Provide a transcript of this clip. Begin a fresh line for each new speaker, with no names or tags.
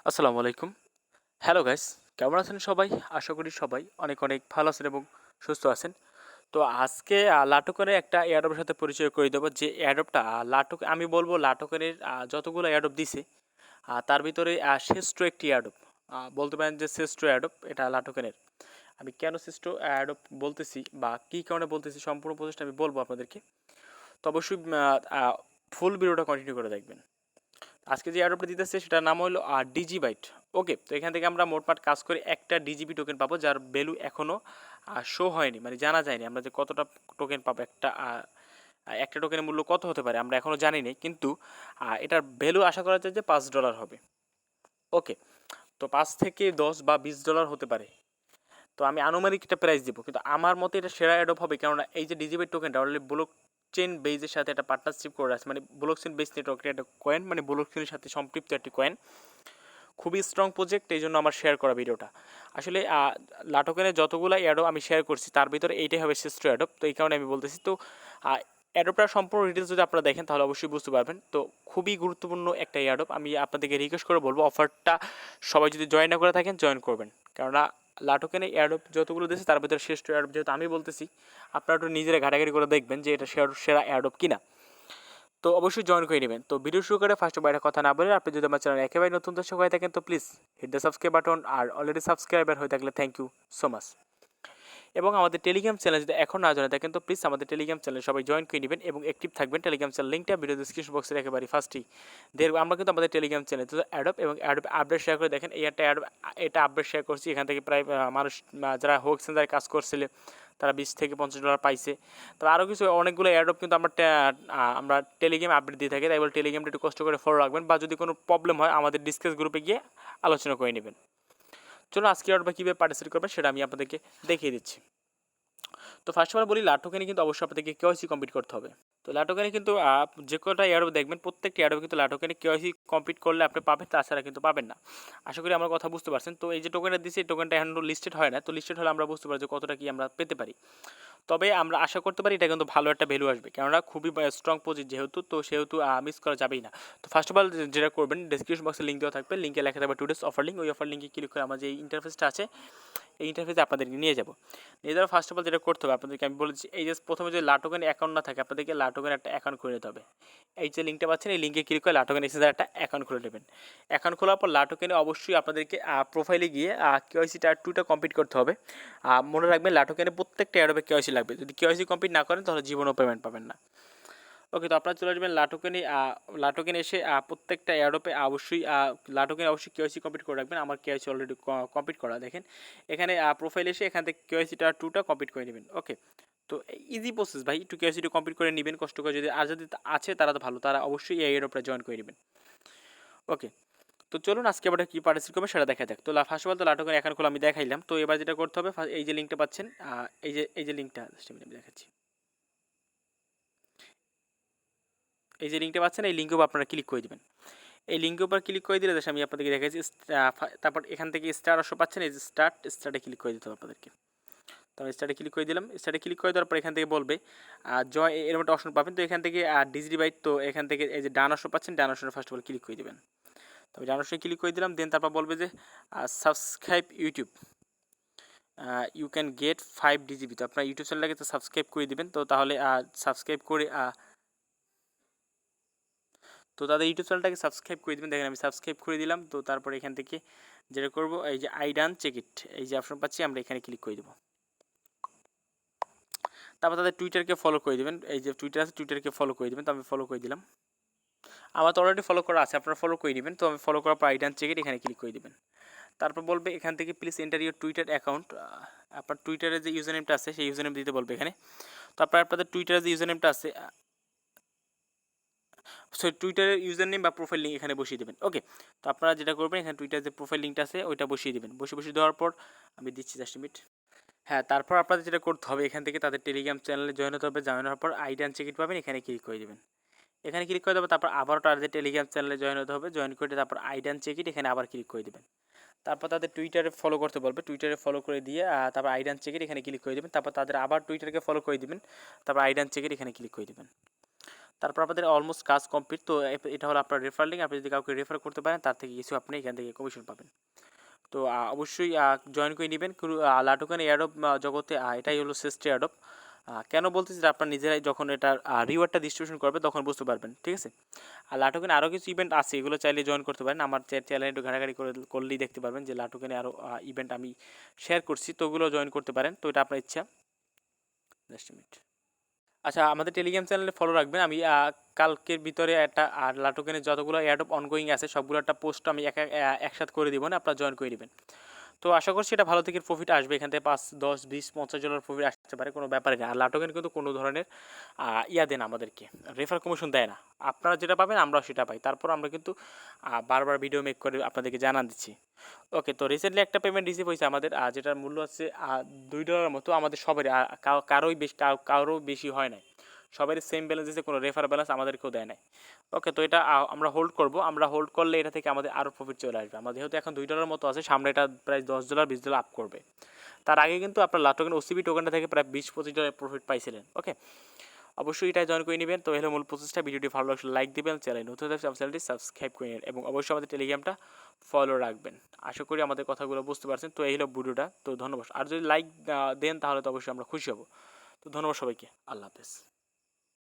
আসসালামু আলাইকুম। Hello guys, কেমন আছেন সবাই? আশা করি সবাই অনেক অনেক ভালো আছেন এবং সুস্থ আছেন। তো আজকে লাটুকের একটা এয়ারড্রপের সাথে পরিচয় করে দেবো, যে এয়ারড্রপটা লাটুক আমি বলবো লাটুকের যতগুলো এয়ারড্রপ দিছে তার ভিতরে শ্রেষ্ঠ একটি এয়ারড্রপ। বলতে পারেন যে শ্রেষ্ঠ এয়ারড্রপ এটা লাটুকের। আমি কেন শ্রেষ্ঠ এয়ারড্রপ বলতেছি বা কী কারণে বলতেছি সম্পূর্ণ প্রসেসটা আমি বলবো আপনাদেরকে। তো অবশ্যই ফুল ভিডিওটা কন্টিনিউ করে দেখবেন। আজকে যে এয়ারড্রপটা দিতেছে সেটার নাম হলো ডিজি বাইট। ওকে, তো এখান থেকে আমরা মোটমাট কাজ করে একটা ডিজিবি টোকেন পাবো, যার ভ্যালু এখনও শো হয়নি, মানে জানা যায়নি আমরা যে কতটা টোকেন পাবো। একটা টোকেনের মূল্য কত হতে পারে আমরা এখনও জানি না, কিন্তু এটার ভ্যালু আশা করা যায় যে $5 হবে। ওকে, তো 5 থেকে 10 বা $20 হতে পারে। তো আমি আনুমানিক একটা প্রাইস দিব, কিন্তু আমার মতে এটা সেরা অ্যাডপ হবে, কেননা এই যে ডিজিবাই টোকেনটা অলরেডি ব্লক চেন বেজের সাথে একটা পার্টনারশিপ করে আছে, মানে ব্লক চেন বেস নেটওয়ার্কের একটা কয়েন, মানে ব্লক চেনের সাথে সম্পৃক্ত একটি কয়েন। খুবই স্ট্রং প্রজেক্ট, এই জন্য আমার শেয়ার করা ভিডিওটা। আসলে লাটোকেনের যতগুলো অ্যাডপ আমি শেয়ার করছি তার ভিতরে এইটাই হবে শ্রেষ্ঠ অ্যাডপ, তো এই কারণে আমি বলতেছি। তো অ্যাডপটার সম্পূর্ণ ডিটেলস যদি আপনারা দেখেন তাহলে অবশ্যই বুঝতে পারবেন। তো খুবই গুরুত্বপূর্ণ একটা অ্যাডপ, আমি আপনাদেরকে রিকোয়েস্ট করে বলবো অফারটা সবাই যদি জয়েন না করে থাকেন জয়েন করবেন, কেননা লাটোকেনে এয়ারডপ যতগুলো দিয়েছে তার ভিতরে শ্রেষ্ঠ এয়ারডপ যেহেতু আমি বলতেছি, আপনারা একটু নিজেরা ঘাটাঘাটি করে দেখবেন যে এটা সেরা এয়ারডপ কিনা। তো অবশ্যই জয়েন করে নেবেন। তো ভিডিও শুরু করে ফার্স্ট বাইরে কথা না বলে, আপনি যদি আমার চ্যানেল একেবারে নতুন দর্শক হয়ে থাকেন তো please hit the subscribe button, আর অলরেডি সাবস্ক্রাইবার হয়ে থাকলে থ্যাংক ইউ সো মাচ। এবং আমাদের টেলিগ্রাম চ্যানেল যদি এখন না জয়েন থাকেন তো প্লিজ আমাদের টেলিগ্রাম চ্যানেল সবাই জয়েন করে নেবেন এবং অ্যাক্টিভ থাকবেন। টেলিগ্রাম চ্যানেল লিঙ্কটা ভিডিও ডিসক্রিপশন বক্সের একেবারে ফার্স্টেই দেখব। আমরা কিন্তু আমাদের টেলিগ্রাম চ্যানেল তো অ্যাডপ এবং অ্যাডপ আপডেট শেয়ার করে দেখেন। এই একটা এটা আপডেট শেয়ার করছি, এখান থেকে প্রায় মানুষ যারা হোক সেন্টারে কাজ করছিল তারা $20 থেকে $50 পাইছে। তবে আরও কিছু অনেকগুলো অ্যাডপ কিন্তু আমরা টেলিগ্রাম আপডেট দিয়ে থাকি, তাই বলে টেলিগ্রামটা একটু কষ্ট করে ফলো রাখবেন, বা যদি কোনো প্রবলেম হয় আমাদের ডিসকাস গ্রুপে গিয়ে আলোচনা করে নেবেন। চলো আজকে অ্যাডপ কীভাবে পার্টিসিপেট করবেন সেটা আমি আপনাদেরকে দেখিয়ে দিচ্ছি। তো ফার্স্ট অফ অল বলি, লাটোকেনে কিন্তু অবশ্যই আপনাদেরকে কেওয়াইসি কমপ্লিট করতে হবে। তো লাটোকেনে কিন্তু যে কটা এয়ারডপ দেখবেন প্রত্যেকটি এয়ারডপ কিন্তু লাটোকেনে কেওয়াইসি কমপ্লিট করলে আপনি পাবেন, তাছাড়া কিন্তু পাবেন না। আশা করি আমার কথা বুঝতে পারছেন। তো এই যে টোকেনটা দিচ্ছি এই টোকেনটা এখন লিস্টেড হয় না, তো লিস্টেড হলে আমরা বুঝতে পারি যে কতটা কি আমরা পেতে পারি। তবে আমরা আশা করতে পারি এটা কিন্তু ভালো একটা ভ্যালু আসবে, কেননা খুবই স্ট্রং পজিট যেহেতু, তো সেহেতু মিস করা যাবেই না। তো ফার্স্ট অফ অল যেটা করবেন, ডিসক্রিপশন বক্সে লিঙ্ক দেওয়া থাকবে, লিঙ্কে লেখা থাকবে টুডেস অফার লিঙ্ক। ওই অফার লিঙ্কে ক্লিক করে আমার যে ইন্টারফেসটা আছে এই ইন্টারফেসে আপনাদেরকে নিয়ে যাবো। নিয়ে যাওয়ার ফার্স্ট অফ অল যেটা করতে হবে আপনাদেরকে আমি বলেছি, এই যে প্রথমে যে লাটোকেন অ্যাকাউন্ট না থাকে আপনাদেরকে লাটোকেন একটা অ্যাকাউন্ট করে নিতে হবে। এই যে লিঙ্কটা পাচ্ছেন এই লিঙ্কে ক্লিক করে লাটোকেন এক্সচেঞ্জের একটা অ্যাকাউন্ট খুলে নেবেন। অ্যাকাউন্ট খোলার পর লাটোকেনে অবশ্যই আপনাদেরকে প্রোফাইলে গিয়ে কেওয়াইসি টায়ার 2টা কমপ্লিট করতে হবে। মনে রাখবেন লাটোকেনে প্রত্যেকটা অ্যাডবে কেওয়াইসি লাগবে, যদি কেওয়াইসি কমপ্লিট না করেন তাহলে জীবনও পেমেন্ট পাবেন না। ওকে, তো আপনারা চলে আসবেন লাটোকেনে এসে প্রত্যেকটা এয়ারডপে অবশ্যই লাটোকেনে অবশ্যই কেওয়াইসি কমপ্লিট করে রাখবেন। আমার কেওয়াইসি অলরেডি কমপ্লিট করা, দেখেন এখানে প্রোফাইল এসে এখান থেকে কেওয়াইসিটা 2টা কমপ্লিট করে নেবেন। ওকে, তো ইজি প্রসেস ভাই, একটু কেওয়াইসিটা কমপ্লিট করে নেবেন কষ্ট করে, যদি আর যদি আছে তারা তো ভালো, তারা অবশ্যই এই এয়ারডপটা জয়েন করে নেবেন। ওকে, তো চলুন আজকে আবার কী পার্টিসিপেট করবে সেটা দেখা যাক। তো ফার্স্ট অফ অল তো লাটোকেন এখন খোলা আমি দেখাইলাম। তো এবার যেটা করতে হবে, এই যে লিঙ্কটা পাচ্ছেন, এই যে লিঙ্কটা আমি দেখাচ্ছি, এই যে লিঙ্কটা পাচ্ছেন এই লিঙ্কেও আপনারা ক্লিক করে দেবেন। এই লিঙ্কের উপর ক্লিক করে দিলে আমি আপনাদেরকে দেখাচ্ছি। তারপর এখান থেকে স্টার অপশন পাচ্ছেন, এই যে স্টার্টে ক্লিক করে দিতে হবে আপনাদেরকে। তো আমি স্টার্টে ক্লিক করে দিলাম। স্টার্টে ক্লিক করে দেওয়ার পর এখান থেকে বলবে জয়, এরকম একটা অপশন পাবেন। তো এখান থেকে ডিজিটি বাইট, তো এখান থেকে এই যে ডান অপশন পাচ্ছেন, ডান অপশনে ফার্স্ট অফ অল ক্লিক করে দেবেন। তো আমি ডান অপশনে ক্লিক করে দিলাম। দেন তারপর বলবে যে subscribe YouTube, you can get 5 ডিজিবি। তো আপনার ইউটিউব চ্যানেলটাকে তো সাবস্ক্রাইব করে দেবেন। তো তাহলে সাবস্ক্রাইব করে তো তাদের ইউটিউব চ্যানেলটাকে সাবস্ক্রাইব করে দেবেন। দেখেন আমি সাবস্ক্রাইব করে দিলাম। তো তারপরে এখান থেকে যেটা করব, এই যে আই ডান চেক ইট, এই যে অপশন পাচ্ছি আমরা এখানে ক্লিক করে দেবো। তারপর তাদের টুইটারকে ফলো করে দেবেন, এই যে টুইটার আছে টুইটারকে ফলো করে দেবেন। তো আমি ফলো করে দিলাম, আমার তো অলরেডি ফলো করা আছে, আপনারা ফলো করে দেবেন। তো আমি ফলো করার পর আই ডান চেক ইট এখানে ক্লিক করে দেবেন। তারপর বলবে এখান থেকে please enter your Twitter account, আপনার টুইটারের যে ইউজার নেমটা আছে সেই ইউজার নেম দিতে বলবে এখানে। তো আপনাদের টুইটারের যে ইউজার নেমটা আছে, সো টুইটারের ইউজার নেম বা প্রোফাইল লিঙ্ক এখানে বসিয়ে দেবেন। ওকে, তো আপনারা যেটা করবেন এখানে টুইটার যে প্রোফাইল লিঙ্কটা আছে ওইটা বসিয়ে দেবেন। বসিয়ে দেওয়ার পর আমি দিচ্ছি জাস্ট মিনিট। হ্যাঁ, তারপর আপনাদের যেটা করতে হবে এখান থেকে তাদের টেলিগ্রাম চ্যানেলে জয়েন হতে হবে। জয়েন হওয়ার পর আইডি অ্যান্ড চেক ইট পাবেন, এখানে ক্লিক করে দেবেন। এখানে ক্লিক করে দেবে, তারপর আবারও তাদের টেলিগ্রাম চ্যানেলে জয়েন হতে হবে। জয়েন করে তারপর আইডি অ্যান্ড চেক ইট এখানে আবার ক্লিক করে দেবেন। তারপর তাদের টুইটারে ফলো করতে বলবে, টুইটারে ফলো করে দিয়ে তারপর আইডি অ্যান্ড চেক ইট এখানে ক্লিক করে দেবেন। তারপর তাদের আবার টুইটারকে ফলো করে দেবেন, তারপর আইডি অ্যান্ড চেক ইট এখানে ক্লিক করে দেবেন। তারপর আপনাদের অলমোস্ট কাজ কমপ্লিট। তো এটা হলো আপনার রেফার লিঙ্ক, আপনি যদি কাউকে রেফার করতে পারেন তার থেকে কিছু আপনি এখান থেকে কমিশন পাবেন। তো অবশ্যই জয়েন করে নেবেন। লাটুকান এয়ারডপ জগতে এটাই হলো শ্রেষ্ঠ এয়ারডপ। কেন বলতেছি যে আপনার নিজেরাই যখন এটা রিওয়ার্ডটা ডিস্ট্রিবিউশন করবে তখন বুঝতে পারবেন, ঠিক আছে। আর লাটুকানে আরও কিছু ইভেন্ট আছে, এগুলো চাইলে জয়েন করতে পারেন। আমার চ্যানেলে একটু ঘাটাঘাটি করলেই দেখতে পারবেন যে লাটুকানে আরও ইভেন্ট আমি শেয়ার করছি, তো ওগুলো জয়েন করতে পারেন। তো এটা আপনার ইচ্ছা। Just minute. আচ্ছা, আমাদের টেলিগ্রাম চ্যানেলে ফলো রাখবেন। আমি কালকের ভিতরে একটা লাটুকানের যতগুলো এয়ারডপ অনগোয়িং আছে সবগুলো একটা পোস্ট আমি একসাথে করে দিব না, আপনারা জয়েন করে নেবেন। তো আশা করছি এটা ভালো থেকে প্রফিট আসবে, এখান থেকে 5, 10, 20, $50 প্রফিট আসতে পারে, কোনো ব্যাপারই না। আর লাটুকান কিন্তু কোনো ধরনের দেন আমাদেরকে, রেফার কমিশন দেয় না। আপনারা যেটা পাবেন আমরাও সেটা পাই, তারপর আমরা কিন্তু বারবার ভিডিও মেক করে আপনাদেরকে জানান দিচ্ছি। ওকে, তো রিসেন্টলি একটা পেমেন্ট রিসিভ হয়েছে আমাদের, যেটার মূল্য হচ্ছে $2 মতো। আমাদের সবারই কারোই বেশি হয় নাই, সবাই সেম ব্যালেন্স দিয়েছে, কোনো রেফার ব্যালেন্স আমাদেরকেও দেয় নাই। ওকে, তো এটা আমরা হোল্ড করব। আমরা হোল্ড করলে এটা থেকে আমাদের আরও প্রফিট চলে আসবে। আমাদের যেহেতু এখন $2 মতো আছে, সামনে এটা প্রায় $10, $20 আপ করবে। তার আগে কিন্তু আপনার লাটোকেন ওসিবি টোকেনটা থেকে প্রায় $20-25 প্রফিট পাইছিলেন। ওকে, অবশ্যই এটা জয়েন করে নেবেন। তো এই হলো মূল প্রসেসটা। ভিডিওটি ভালো লাগলে লাইক দিবেন, চ্যানেল নতুন চ্যানেলটি সাবস্ক্রাইব করে নেবেন এবং অবশ্যই আমাদের টেলিগ্রামটা ফলো রাখবেন। আশা করি আমাদের কথাগুলো বুঝতে পারছেন। তো এই হলো ভিডিওটা। তো ধন্যবাদ। আর যদি লাইক দেন তাহলে তো অবশ্যই আমরা খুশি হব। তো ধন্যবাদ সবাইকে। আল্লাহ হাফেজ।